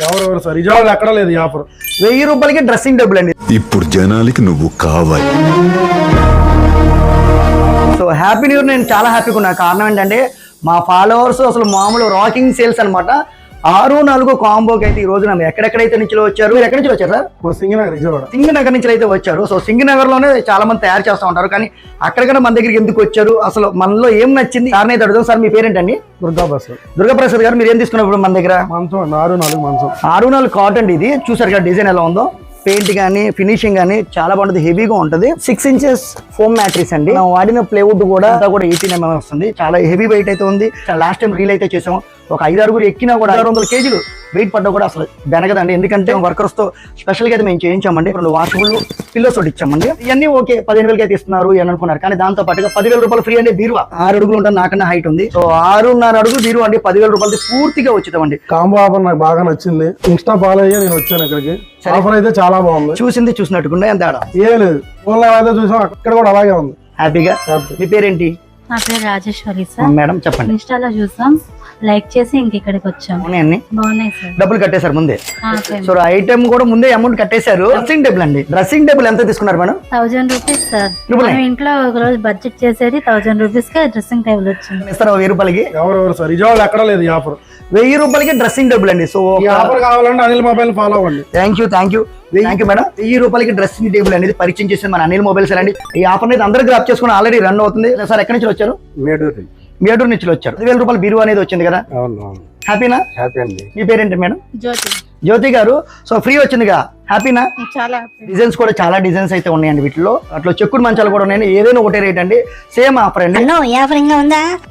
ఎవరెవరు సార్ విజయవాడ ఎక్కడ లేదు ఈ ఆఫర్. 1000 రూపాయలకి డ్రెస్సింగ్ టేబుల్ అండి. ఇప్పుడు జనాలకి నువ్వు కావాలి. So happy new year. నేను చాలా హ్యాపీగా ఉన్నా. కారణం ఏంటంటే మా ఫాలోవర్స్ అసలు మామూలు రాకింగ్ సేల్స్ అనమాట. 6-4 కాంబోకి అయితే ఈ రోజు ఎక్కడెక్కడైతే నుంచి వచ్చారు. మీరు ఎక్కడి నుంచి వచ్చారు సార్? సింగనగర్ విజయవాడ. సింగనగర్ నుంచి అయితే వచ్చారు. సో సింగనగర్ లోనే చాలా మంది తయారు చేస్తూ ఉంటారు. కానీ అక్కడికన్నా మన దగ్గరికి ఎందుకు వచ్చారు, అసలు మనలో ఏం నచ్చింది కారణం అయితే అడుగుతాం. సార్ మీ పేరేంటండి? దుర్గాప్రసాద్ గారు. మీరు ఏం తీసుకున్నారు మన దగ్గర? మంచం 6-4 మంచం. 6-4 కాటన్. ఇది చూసారు కదా డిజైన్ ఎలా ఉందో. పెయింట్ కానీ ఫినిషింగ్ కానీ చాలా బాగుంటుంది. హెవీగా ఉంటుంది. 6 ఇంచెస్ ఫోమ్ మ్యాట్రిక్స్ అండి. మనం వాడిన ప్లేవుడ్ కూడా 18 mm వస్తుంది. చాలా హెవీ వెయిట్ అయితే ఉంది. లాస్ట్ టైం రీల్ అయితే చేసాము. ఒక 5-6 ఎక్కినా కూడా 600 కేజీలు వెయిట్ పడ్డా కూడా అసలు బెనగదండి. ఎందుకంటే వర్కర్స్ తో స్పెషల్ గా అయితే మేము చేయించామండి. 2 వాషబుల్ పిల్లోస్ ఒకటి ఇచ్చామండి. ఇవన్నీ ఓకే 15,000 అయితే ఇస్తున్నారు అని అనుకున్నారు. కానీ దాంతో పాటుగా 10,000 రూపాయలు ఫ్రీ అండి. బీరువా 6 అడుగులు ఉంటుంది. నాకన్నా హైట్ ఉంది. సో 6.5 అడుగు బీరువా అండి. 10,000 రూపాయలు పూర్తిగా ఉచితమండి. కాంబో ఆఫర్ నాకు బాగా నచ్చింది. ఇన్స్టా ఫాలో అయ్యా నేను వచ్చాను ఇక్కడికి. ఆఫర్ అయితే చాలా బాగుంది. చూసింది చూసినట్టుకుండా ఎంత ఆడ ఏం లేదు. ఫోన్ లో అయితే చూసాం, అక్కడ కూడా అలాగే ఉంది. హ్యాపీగా. మీ పేరేంటి? నా పేరు రాజేశ్వరి సార్. మేడం చెప్పండి. ఇన్స్టాలో చూసాం, లైక్ చేసి ఇక్కడికి వచ్చాం. బాగున్నాయి సార్. డబ్బులు కట్టేశారు ముందే. సో ఐటమ్ కూడా ముందే అమౌంట్ కట్టేశారు. డ్రెస్సింగ్ టేబుల్ అండి. డ్రెస్సింగ్ టేబుల్ ఎంత తీసుకున్నారు మేడం? 1000 rupees sir. మనం ఇంట్లో ఒక రోజు బడ్జెట్ చేసేది 1000 రూపీస్ కి డ్రెస్సింగ్ టేబుల్ వచ్చింది. ఇస్తారా 1000 రూపాయలకి? ఎవరెవరు సార్ విజయవాడ ఎక్కడ లేదు ఈ ఆఫర్. 1000 రూపాయలకి డ్రెస్సింగ్ టేబుల్ అండి. సో ఆఫర్ కావాలంటే అనిల్ మొబైల్ ఫాలో అవ్వండి. Thank you madam. 1000 రూపాయలకి డ్రెస్సింగ్ టేబుల్ అనేది పరిచయం చేసింది మన అనిల్ మొబైల్స్ అండి. ఈ ఆఫర్ అనేది అందరూ గ్రాప్ చేసుకుని ఆల్రెడీ రన్ అవుతుంది. సార్ ఎక్కడి నుంచి వచ్చారు? మేడూరు నుంచి వచ్చారు. 10,000 రూపాయలు బీరువా అనేది వచ్చింది కదా. హ్యాపీనా? హ్యాపీ అండి. మీ పేరేంటి మేడం? జ్యోతి గారు. సో ఫ్రీ వచ్చిందిగా. హ్యాపీనా? చాలా. డిజైన్స్ కూడా చాలా డిజైన్స్ అయితే ఉన్నాయండి వీటిలో. అట్లా చెక్కుడు మంచాలు కూడా ఉన్నాయండి. ఏదైనా ఒకటే రేట్ అండి. సేమ్ ఆఫర్ అండి.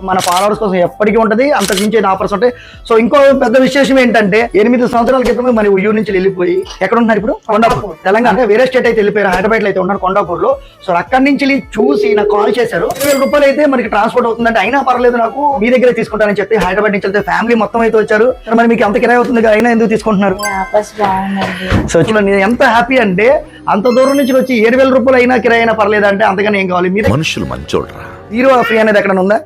మన ఫాలోవర్స్ కోసం ఎప్పటికీ ఉంటది. అంతకు మించి ఆఫర్స్ ఉంటాయి. సో ఇంకో పెద్ద విశేషం ఏంటంటే 8 సంవత్సరాల క్రితమే మన ఉయ్యూరు నుంచి వెళ్ళిపోయి ఎక్కడ ఉంటున్నారు ఇప్పుడు? కొండాపూర్, తెలంగాణ. వేరే స్టేట్ అయితే వెళ్ళిపోయారు. హైదరాబాద్ లో అయితే ఉన్నారు, కొండాపూర్ లో. సో అక్కడి నుంచి చూసి నాకు కాల్ చేశారు. 10,000 రూపాయలు అయితే మనకి ట్రాన్స్పోర్ట్ అవుతుందంటే అయినా పర్లేదు, నాకు మీ దగ్గరే తీసుకుంటానని చెప్పి హైదరాబాద్ నుంచి వెళ్తే ఫ్యామిలీ మొత్తం అయితే వచ్చారు. మరి మీకు ఎంత కిరాయి అవుతుంది, అయినా ఎందుకు తీసుకుంటున్నారు? సో నేను ఎంత హ్యాపీ అంటే అంత దూరం నుంచి వచ్చి 7,000 రూపాయలు అయినా కిరాయి అయినా పర్లేదు అంటే అంతగానే ఏం కావాలి. మీరు మనుషులు మంచోళ్ళరా. హీరో ఫ్రీ అనేది ఎక్కడ ఉందా?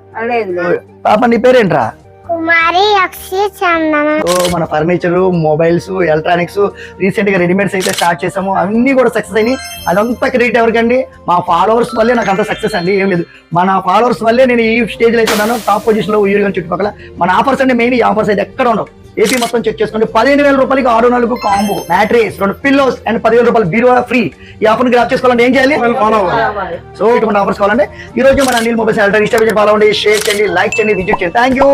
పాప నీ పేరేంట్రా? కుమారి అక్షయ్ చందన. మన ఫర్నిచర్, మొబైల్స్, ఎలక్ట్రానిక్స్ రీసెంట్ గా రెడీమేడ్స్ అయితే స్టార్ట్ చేసాము. అన్ని కూడా సక్సెస్ అయినాయి. అదంతా క్రెడిట్ ఎవరికండి? మా ఫాలోవర్స్ వల్లే నాకు అంత సక్సెస్ అండి. ఏం లేదు, మన ఫాలోవర్స్ వల్లే నేను ఈ స్టేజ్ లో అయితే ఉన్నాను. టాప్ పొజిషన్ లో ఊరిగా చుట్టుపక్కల. మన ఆఫర్స్ అంటే మెయిన్ ఈ ఆఫర్స్ అయితే ఎక్కడ ఉండవు. ఏపీ మొత్తం చెక్ చేసుకోండి. 15,000 రూపాయలకి 6-4 కాంబో మ్యాట్రేస్, 2 పిల్లోస్ అండ్ 10,000 రూపాయలు బీరువా ఫ్రీ. ఈ ఆఫర్ గ్రాప్ చేసుకోవాలంటే ఏం చేయాలి? సో ఇటువంటి ఆఫర్స్ కావాలంటే ఈ రోజు మన అనిల్ మొబైల్స్ ఎలక్ట్రానిక్స్ ఫాలో అవ్వండి, షేర్ చేయండి, లైక్ చేయండి, విజిట్ చేయండి. Thank you.